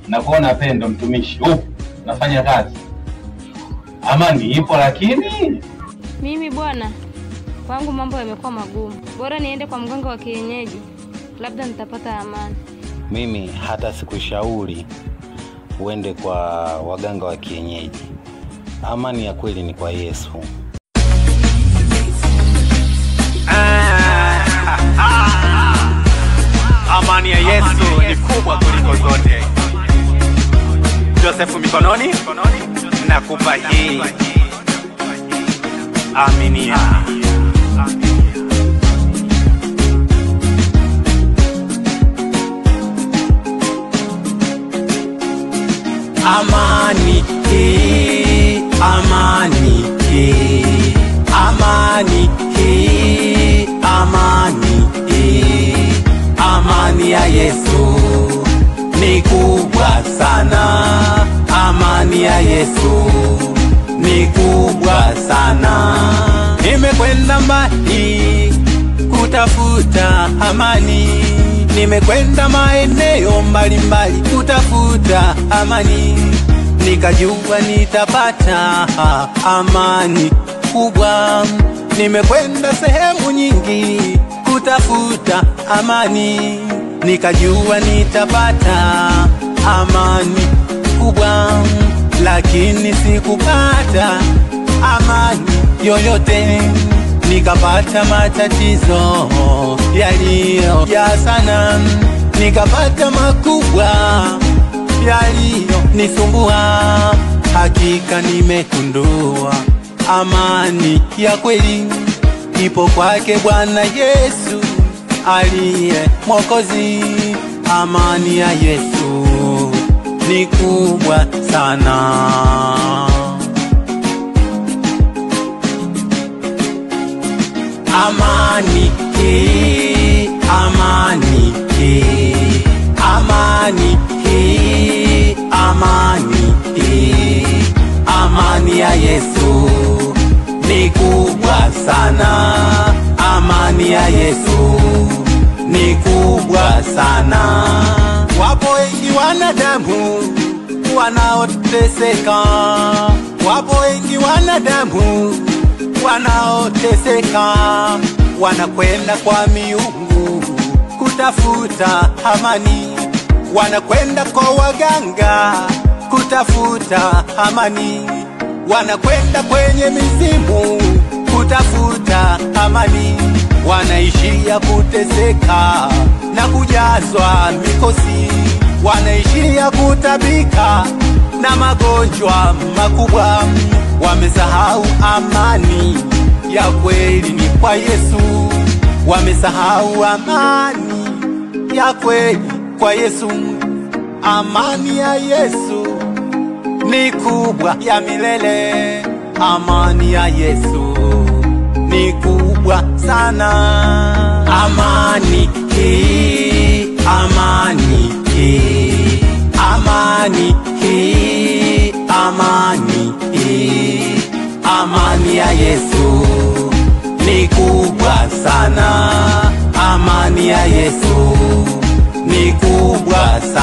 Nakuona Pendo mtumishi. Nafanya kazi. Amani ipo lakini mimi bwana, kwangu mambo yamekuwa magumu. Bora niende kwa mganga wa kienyeji. Labda nitapata amani. Mimi hata sikushauri uende kwa waganga wa kienyeji. Amani ya kweli ni kwa Yesu. Amani ya Yesu ni kubwa kuliko zote. Joseph mikononi nakupa hii. Aminia. Amani, amani, amani, amani, amani ya Yesu ni kubwa sana. Amani ya Yesu ni kubwa sana. Nimekwenda mbali kutafuta amani, nimekwenda maeneo mbalimbali kutafuta amani, nikajua nitapata amani kubwa. Nimekwenda sehemu nyingi kutafuta amani, nikajua nitapata amani kubwa, lakini sikupata amani yoyote. Nikapata matatizo yaliyo ya sana, nikapata makubwa yaliyo nisumbua. Hakika nimegundua amani ya kweli ipo kwake Bwana Yesu aliye Mwokozi. Amani ya Yesu ni kubwa sana. Amani, amani, amani, amani, amani ya Yesu ni kubwa sana. Amani ya Yesu ni kubwa sana. Wapo wengi wanadamu wanaoteseka, wapo wengi wanadamu wanaoteseka, wanakwenda kwa miungu kutafuta amani, wanakwenda kwa waganga kutafuta amani, wanakwenda kwenye mizimu kutafuta amani, wanaishia kuteseka na kujazwa mikosi, wanaishia kutabika na magonjwa makubwa. Wamesahau amani ya kweli ni kwa Yesu, wamesahau amani ya kweli kwa Yesu. Amani ya Yesu ni kubwa ya milele. Amani ya Yesu ni kubwa sana. Amani, amani, amani, amani, amani ya Yesu ni kubwa sana. Amani ya Yesu ni kubwa sana.